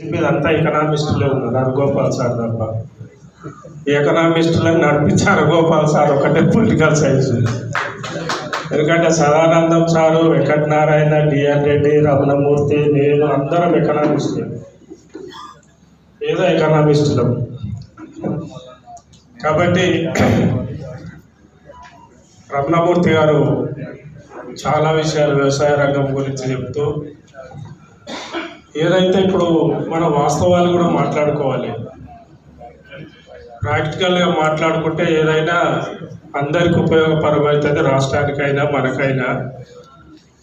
మీదంతా ఎకనామిస్టులే ఉన్నారు. హరగోపాల్ సార్ తప్ప ఎకనామిస్టులను నడిపించి హరగోపాల్ సార్ ఒకటే పొలిటికల్ సైన్స్. ఎందుకంటే సదానందం సారు, వెంకటనారాయణ, డిఆర్ రెడ్డి, రమణమూర్తి, నేను అందరం ఎకనామిస్టులే, ఏదో ఎకనామిస్టులం. కాబట్టి రమణమూర్తి గారు చాలా విషయాలు వ్యవసాయ రంగం గురించి చెప్తూ, ఏదైతే ఇప్పుడు మన వాస్తవాలు కూడా మాట్లాడుకోవాలి, ప్రాక్టికల్గా మాట్లాడుకుంటే ఏదైనా అందరికి ఉపయోగపరమవుతుంది, రాష్ట్రానికైనా మనకైనా.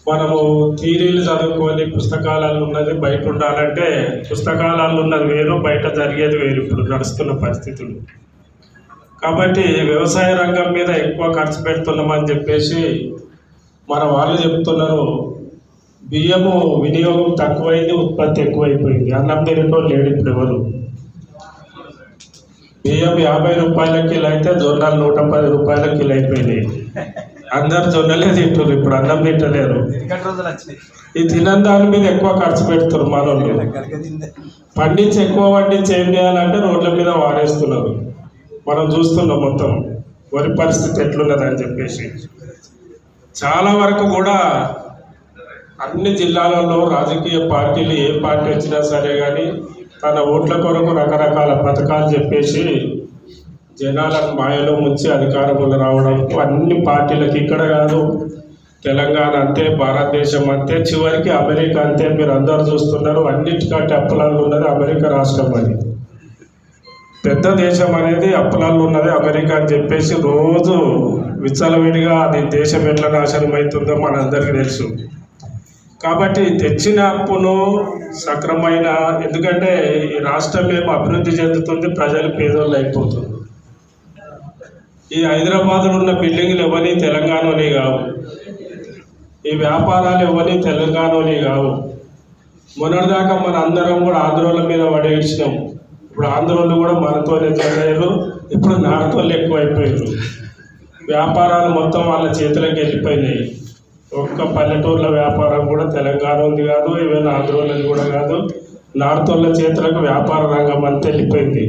మనము థీరీలు చదువుకొని పుస్తకాలలో ఉన్నది బయట ఉండాలంటే పుస్తకాలలో ఉన్నది వేరు, బయట జరిగేది వేరు ఇప్పుడు నడుస్తున్న పరిస్థితులు. కాబట్టి వ్యవసాయ రంగం మీద ఎక్కువ ఖర్చు పెడుతున్నామని చెప్పేసి మన వాళ్ళు చెప్తున్నారు. బియ్యము వినియోగం తక్కువైంది, ఉత్పత్తి ఎక్కువైపోయింది. అన్నం తినటో లేడు ఇప్పుడు ఎవరు. బియ్యం 50 రూపాయల కిలో అయితే జొన్నలు 110 రూపాయల కిలో అయిపోయినాయి. అందరు జొన్నలే తింటారు, ఇప్పుడు అన్నం తింటలేరు. ఈ తినని దాని మీద ఎక్కువ ఖర్చు పెడుతున్నారు మనోళ్ళు. పండించి ఎక్కువ పండించి ఏం చేయాలంటే రోడ్ల మీద వారేస్తున్నారు. మనం చూస్తున్నాం మొత్తం వరి పరిస్థితి ఎట్లున్నదని చెప్పేసి. చాలా వరకు కూడా అన్ని జిల్లాలలో రాజకీయ పార్టీలు ఏ పార్టీ వచ్చినా సరే కానీ తన ఓట్ల కొరకు రకరకాల పథకాలు చెప్పేసి జనాలను మాయలో ముంచి అధికారంలో రావడం అన్ని పార్టీలకు, ఇక్కడ కాదు తెలంగాణ అంతే, భారతదేశం అంతే, చివరికి అమెరికా అంతే. మీరు అందరూ చూస్తున్నారు, అన్నిటికంటే అప్పులాలు ఉన్నది అమెరికా రాష్ట్రం. అని పెద్ద దేశం అనేది అప్పులాలు ఉన్నది అమెరికా అని చెప్పేసి రోజు విచ్చలవిడిగా అది దేశం ఎట్లా నాశనం అవుతుందో మనందరికీ తెలుసు. కాబట్టి తెచ్చిన అప్పును సక్రమైన, ఎందుకంటే ఈ రాష్ట్రం ఏమో అభివృద్ధి చెందుతుంది, ప్రజలు పేదోళ్ళు అయిపోతుంది. ఈ హైదరాబాద్లో ఉన్న బిల్డింగ్లు ఎవరి తెలంగాణలోనే కావు, ఈ వ్యాపారాలు ఎవరి తెలంగాణలోనే కావు. మొన్నటిదాకా మన అందరం కూడా ఆంధ్రోళ్ళ మీద పడేసినాం. ఇప్పుడు ఆంధ్రోళ్ళు కూడా మనతోనే జరగలేదు, ఇప్పుడు నార్తోళ్ళు ఎక్కువైపోయారు. వ్యాపారాలు మొత్తం వాళ్ళ చేతులకు వెళ్ళిపోయినాయి. ఒక్క పల్లెటూర్ల వ్యాపారం కూడా తెలంగాణ ఉంది కాదు, ఈవెన్ ఆంధ్రోళ్ళది కూడా కాదు. నార్తోళ్ళ చేతులకు వ్యాపార రంగం అంతా వెళ్ళిపోయింది.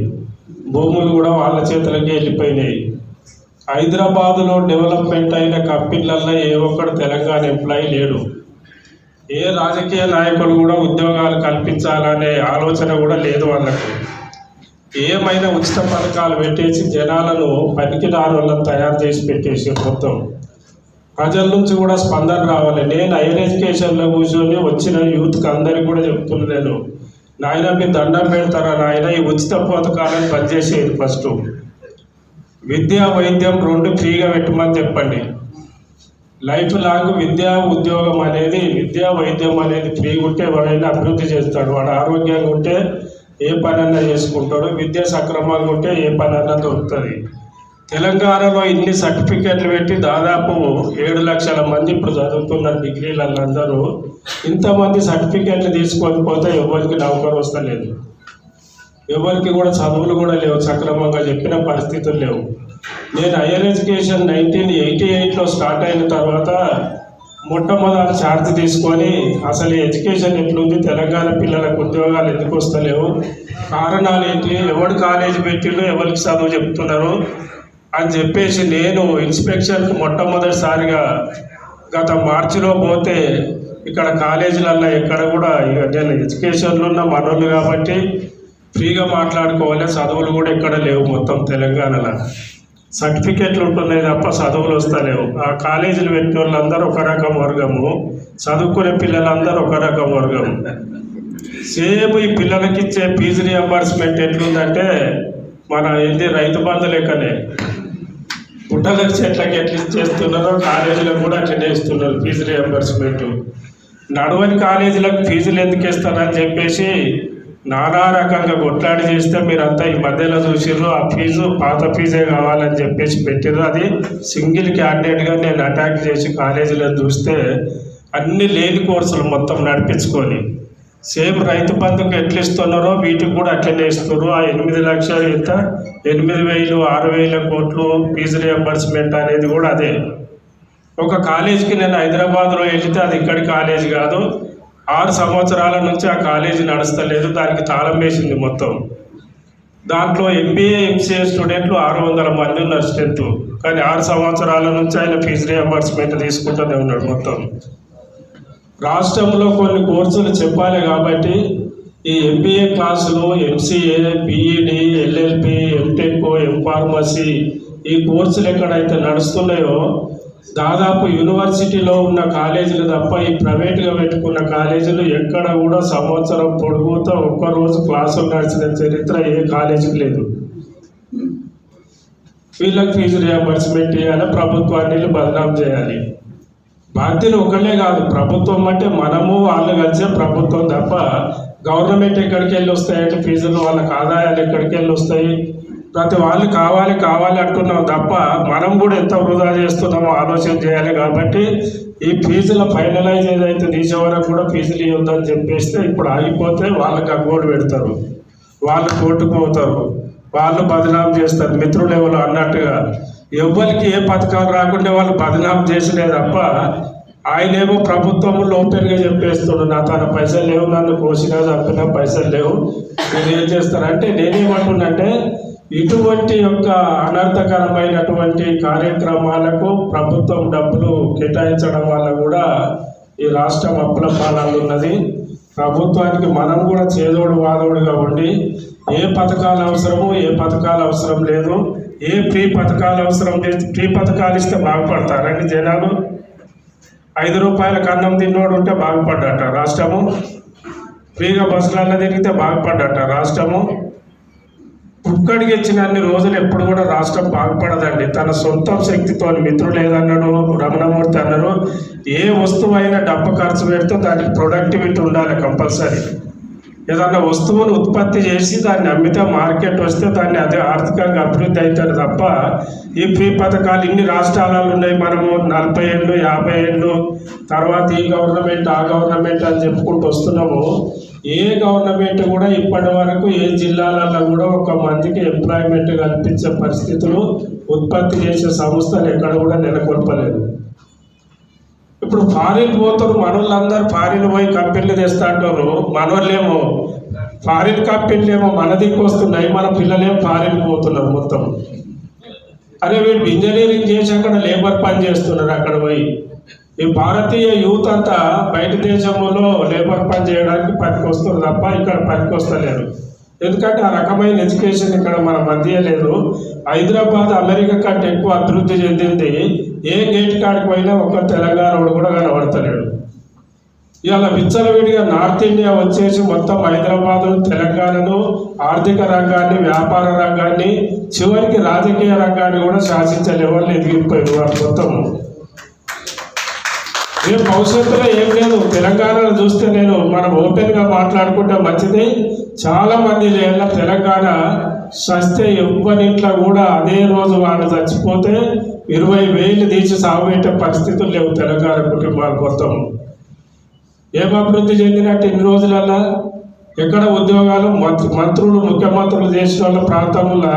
భూములు కూడా వాళ్ళ చేతులకి వెళ్ళిపోయినాయి. హైదరాబాదులో డెవలప్మెంట్ అయిన కంపెనీలలో ఏ ఒక్కడు తెలంగాణ ఎంప్లాయీ లేడు. ఏ రాజకీయ నాయకులు కూడా ఉద్యోగాలు కల్పించాలనే ఆలోచన కూడా లేదు వాళ్ళకు. ఏమైనా ఉచిత పథకాలు పెట్టేసి జనాలను పనికిదారులను తయారు చేసి పెట్టేసి మొత్తం ప్రజల నుంచి కూడా స్పందన రావాలి. నేను హైయర్ ఎడ్యుకేషన్లో కూర్చొని వచ్చిన యూత్కి అందరికీ కూడా చెప్తున్నాను, నేను నాయన మీరు దండం పెడతారా నాయన, ఈ ఉచిత పథకాలను బంద్ చేసేది. ఫస్ట్ విద్యా వైద్యం 2 ఫ్రీగా పెట్టమని చెప్పండి. లైఫ్ లాంగ్ విద్యా ఉద్యోగం అనేది, విద్యా వైద్యం అనేది ఫ్రీగా ఉంటే వాడైనా అభివృద్ధి చేస్తాడు. వాడు ఆరోగ్యంగా ఉంటే ఏ పనన్నా చేసుకుంటాడు, విద్య సక్రమంగా ఉంటే ఏ పనన్నా దొరుకుతుంది. తెలంగాణలో ఇన్ని సర్టిఫికెట్లు పెట్టి దాదాపు 7 లక్షల మంది ఇప్పుడు చదువుతున్నారు డిగ్రీలలో. అందరూ ఇంతమంది సర్టిఫికెట్లు తీసుకొని పోతే ఎవరికి నౌకరు వస్తలేదు, ఎవరికి కూడా చదువులు కూడా లేవు, సక్రమంగా చెప్పిన పరిస్థితులు లేవు. నేను హైయర్ ఎడ్యుకేషన్ 1988లో స్టార్ట్ అయిన తర్వాత మొట్టమొదటి ఛార్జ్ తీసుకొని అసలు ఎడ్యుకేషన్ ఎట్లుంది, తెలంగాణ పిల్లలకు ఉద్యోగాలు ఎందుకు వస్తలేవు, కారణాలు ఏంటి, ఎవరు కాలేజీ పెట్టిండు, ఎవరికి చదువు చెప్తున్నారు అని చెప్పేసి నేను ఇన్స్పెక్షన్కి మొట్టమొదటిసారిగా గత మార్చిలో పోతే ఇక్కడ కాలేజీలలో ఎక్కడ కూడా, ఇక నేను ఎడ్యుకేషన్లో ఉన్న మనోళ్ళు కాబట్టి ఫ్రీగా మాట్లాడుకోవాలి, చదువులు కూడా ఎక్కడ లేవు. మొత్తం తెలంగాణలో సర్టిఫికెట్లు ఉంటున్నాయి తప్ప చదువులు వస్తలేవు. ఆ కాలేజీలు పెట్టిన వాళ్ళందరూ ఒక రకం వర్గము, చదువుకునే పిల్లలందరూ ఒక రకం వర్గం. సేమ్ ఈ పిల్లలకి ఇచ్చే ఫీజు రియంబర్స్మెంట్ ఎట్లుందంటే మన ఏంటి రైతు బంధు లెక్కనే. పుట్టలకు చెట్లకి ఎట్లా చేస్తున్నారో కాలేజీలకు కూడా అట్లనే ఇస్తున్నారు ఫీజు రియంబర్స్మెంట్. నడవని కాలేజీలకు ఫీజులు ఎందుకు ఇస్తారని చెప్పేసి నానా రకంగా కొట్లాడి చేస్తే మీరంతా ఈ మధ్యలో చూసిర్రు. ఆ ఫీజు పాత ఫీజే కావాలని చెప్పేసి పెట్టిర్రు. అది సింగిల్ క్యాండిడేట్గా నేను అటాక్ చేసి కాలేజీలో చూస్తే అన్ని లేని కోర్సులు మొత్తం నడిపించుకొని సేమ్ రైతు బంధుకు ఎట్లా ఇస్తున్నారో వీటికి కూడా అట్లనే ఇస్తున్నారు. ఆ 8 లక్షలు ఎంత 8,000 6,000 కోట్లు ఫీజు రియంబర్స్మెంట్ అనేది కూడా అదే. ఒక కాలేజీకి నేను హైదరాబాద్లో వెళితే అది ఇక్కడి కాలేజీ కాదు, 6 సంవత్సరాల నుంచి ఆ కాలేజీ నడుస్తలేదు, దానికి తాళం వేసింది మొత్తం. దాంట్లో ఎంబీఏ ఎంసీఏ స్టూడెంట్లు 600 మంది ఉన్నారు స్ట్రెంత్. కానీ 6 సంవత్సరాల నుంచి ఆయన ఫీజు రియంబర్స్మెంట్ తీసుకుంటూనే ఉన్నాడు మొత్తం. రాష్ట్రంలో కొన్ని కోర్సులు చెప్పాలి కాబట్టి ఈ ఎంబీఏ క్లాసులు, MCA, BEd, LLP, MTech, MPharmacy ఈ కోర్సులు ఎక్కడైతే నడుస్తున్నాయో దాదాపు యూనివర్సిటీలో ఉన్న కాలేజీలు తప్ప ఈ ప్రైవేట్గా పెట్టుకున్న కాలేజీలు ఎక్కడ కూడా సంవత్సరం పొడుగుతో ఒక్కరోజు క్లాసులు నడిచిన చరిత్ర ఏ కాలేజీకి లేదు. వీళ్ళకి ఫీజు రియంబర్స్మెంట్ చేయాలి, ప్రభుత్వాన్ని బదనాం చేయాలి. బాధ్యులు ఒకళ్ళే కాదు, ప్రభుత్వం అంటే మనము వాళ్ళు కలిసే ప్రభుత్వం తప్ప గవర్నమెంట్ ఎక్కడికి వెళ్ళి వస్తాయంటే ఫీజులు, వాళ్ళకి ఆదాయాలు ఎక్కడికి వెళ్ళి వస్తాయి? ప్రతి వాళ్ళు కావాలి కావాలి అంటున్నాం తప్ప మనం కూడా ఎంత వృధా చేస్తున్నామో ఆలోచన చేయాలి. కాబట్టి ఈ ఫీజుల ఫైనలైజ్ ఏదైతే తీసే వరకు కూడా ఫీజులు ఇవ్వద్దని చెప్పేస్తే ఇప్పుడు ఆగిపోతే వాళ్ళకి అగ్గోడు పెడతారు, వాళ్ళు కోర్టుకు పోతారు, వాళ్ళు బదనాం చేస్తారు. మిత్రులు ఎవరు అన్నట్టుగా ఎవరికి ఏ పథకాలు రాకుండా వాళ్ళు బదనాం చేసినే తప్ప ఆయనేమో ప్రభుత్వంలో ఓపెన్గా చెప్పేస్తున్నాడు, నా తన పైసలు లేవు, నన్ను కోసినా చంపినా పైసలు లేవు, మీరు ఏం చేస్తారంటే నేనేమంటున్నంటే ఇటువంటి యొక్క అనర్థకరమైనటువంటి కార్యక్రమాలకు ప్రభుత్వం డబ్బులు కేటాయించడం వల్ల కూడా ఈ రాష్ట్రం అప్పుల పాలన ఉన్నది. ప్రభుత్వానికి మనం కూడా చేదోడు వాదోడుగా ఉండి ఏ పథకాలు అవసరమో ఏ పథకాలు అవసరం లేదు, ఏ ఫ్రీ పథకాలు అవసరం లేదు. ఫ్రీ పథకాలు ఇస్తే బాగుపడతారండి జనాలు. 5 రూపాయలకు అన్నం తిన్నోడు ఉంటే బాగుపడ్డట రాష్ట్రము, ఫ్రీగా బస్సులలో తిరిగితే బాగుపడ్డట రాష్ట్రము. కుక్కడికి ఇచ్చిన అన్ని రోజులు ఎప్పుడు కూడా రాష్ట్రం బాగుపడదండి. తన సొంత శక్తితో మిత్రులు ఏదన్నాడు, రమణమూర్తి అన్నారు, ఏ వస్తువైనా డబ్బు ఖర్చు పెడితే దానికి ప్రొడక్టివిటీ ఉండాలి కంపల్సరీ. ఏదన్నా వస్తువును ఉత్పత్తి చేసి దాన్ని అమ్మితే మార్కెట్ వస్తే దాన్ని అదే ఆర్థికంగా అభివృద్ధి అవుతారు తప్ప ఈ ఫ్రీ పథకాలు ఇన్ని రాష్ట్రాలలో ఉన్నాయి. మనము 40 ఏళ్ళు 50 ఏళ్ళు తర్వాత ఈ గవర్నమెంట్ ఆ గవర్నమెంట్ అని చెప్పుకుంటూ వస్తున్నాము. ఏ గవర్నమెంట్ కూడా ఇప్పటి వరకు ఏ జిల్లాలలో కూడా ఒక మందికి ఎంప్లాయ్మెంట్ కల్పించే పరిస్థితులు, ఉత్పత్తి చేసే సంస్థలు ఎక్కడ కూడా నెలకొల్పలేదు. ఇప్పుడు ఫారిన్ పోతారు, మనోళ్ళందరూ ఫారిన్ పోయి కంపెనీలు తెస్తా అంటారు. మనోళ్ళేమో ఫారిన్ కంపెనీలు ఏమో మన దిక్కు వస్తున్నాయి, మన పిల్లలేమో ఫారిన్ పోతున్నారు మొత్తం. అరే వీళ్ళు ఇంజనీరింగ్ చేసి అక్కడ లేబర్ పని చేస్తున్నారు అక్కడ పోయి. ఈ భారతీయ యూత్ అంతా బయట దేశంలో లేబర్ పని చేయడానికి పనికి వస్తారు తప్ప ఇక్కడ పనికి వస్తలేరు. ఎందుకంటే ఆ రకమైన ఎడ్యుకేషన్ ఇక్కడ మన మధ్య లేదు. హైదరాబాద్ అమెరికా కంటే ఎక్కువ అభివృద్ధి చెందింది. ఏ గేట్ కాడికి పోయినా ఒక తెలంగాణ కూడా కనబడతలేడు. ఇవాళ విచ్చలవిడిగా నార్త్ ఇండియా వచ్చేసి మొత్తం హైదరాబాదు తెలంగాణను ఆర్థిక రంగాన్ని, వ్యాపార రంగాన్ని, చివరికి రాజకీయ రంగాన్ని కూడా శాసించే లెవెల్లో ఎదిగిపోయారు వాళ్ళు మొత్తము. రేపు భవిష్యత్తులో ఏం లేదు. తెలంగాణను చూస్తే మనం ఓపెన్గా మాట్లాడుకుంటే మంచిది. చాలామంది తెలంగాణ సస్తే ఎవ్వరింట్లో కూడా అదే రోజు వాళ్ళు చచ్చిపోతే 20,000 తీసి సాగుపెట్టే పరిస్థితులు లేవు తెలంగాణ కుటుంబాలు మొత్తం. ఏం అభివృద్ధి చెందినట్టు ఇన్ని రోజులల్లా ఎక్కడ ఉద్యోగాలు మంత్రులు ముఖ్యమంత్రులు చేసిన వాళ్ళ ప్రాంతంలో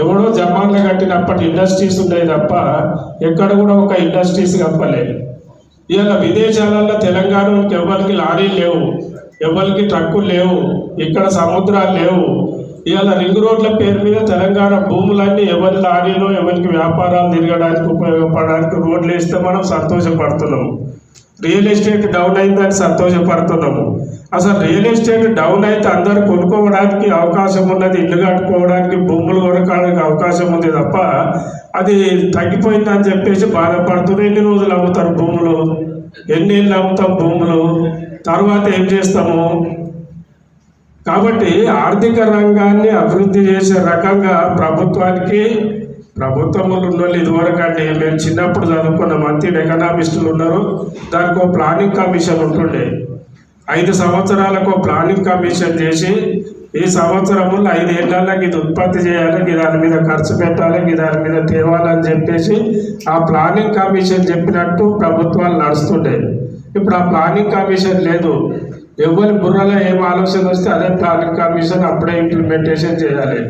ఎవడో జమాన్లు కట్టినప్పటి ఇండస్ట్రీస్ ఉన్నాయి తప్ప ఎక్కడ కూడా ఒక ఇండస్ట్రీస్ కప్పలేదు. ఇవాళ విదేశాలలో తెలంగాణకి ఎవరికి లారీలు లేవు, ఎవరికి ట్రక్కులు లేవు, ఇక్కడ సముద్రాలు లేవు. ఇవాళ రింగ్ రోడ్ల పేరు మీద తెలంగాణ భూములన్నీ ఎవరి లారీలో ఎవరికి వ్యాపారాలు తిరగడానికి ఉపయోగపడడానికి రోడ్లు వేస్తే మనం సంతోషపడుతున్నాము. రియల్ ఎస్టేట్ డౌన్ అయిందని సంతోషపడుతున్నాము. అసలు రియల్ ఎస్టేట్ డౌన్ అయితే అందరూ కొనుక్కోవడానికి అవకాశం ఉన్నది, ఇల్లు కట్టుకోవడానికి, భూములు కొనడానికి అవకాశం ఉంది తప్ప అది తగ్గిపోయిందని చెప్పేసి బాధపడుతున్నారు. ఎన్ని రోజులు అమ్ముతారు భూములు, ఎన్ని ఏళ్ళు అమ్ముతాం భూములు, తర్వాత ఏం చేస్తాము? కాబట్టి ఆర్థిక రంగాన్ని అభివృద్ధి చేసే రకంగా ప్రభుత్వములు ఉన్న వాళ్ళు ఇదివరకు అండి మేము చిన్నప్పుడు చదువుకున్న మంత్రి ఎకనామిస్టులు ఉన్నారు. దానికి ఒక ప్లానింగ్ కమిషన్ ఉంటుండే. 5 సంవత్సరాలకు ప్లానింగ్ కమిషన్ చేసి ఈ సంవత్సరంలో 5 ఏళ్ళకి ఇది ఉత్పత్తి చేయాలి, దాని మీద ఖర్చు పెట్టాలి, దాని మీద తేవాలని చెప్పేసి ఆ ప్లానింగ్ కమిషన్ చెప్పినట్టు ప్రభుత్వాలు నడుస్తుండే. ఇప్పుడు ఆ ప్లానింగ్ కమిషన్ లేదు. ఎవరి బుర్రలో ఏం ఆలోచన వస్తే అదే ప్లానింగ్ కమిషన్ అప్పుడే ఇంప్లిమెంటేషన్ చేయాలి.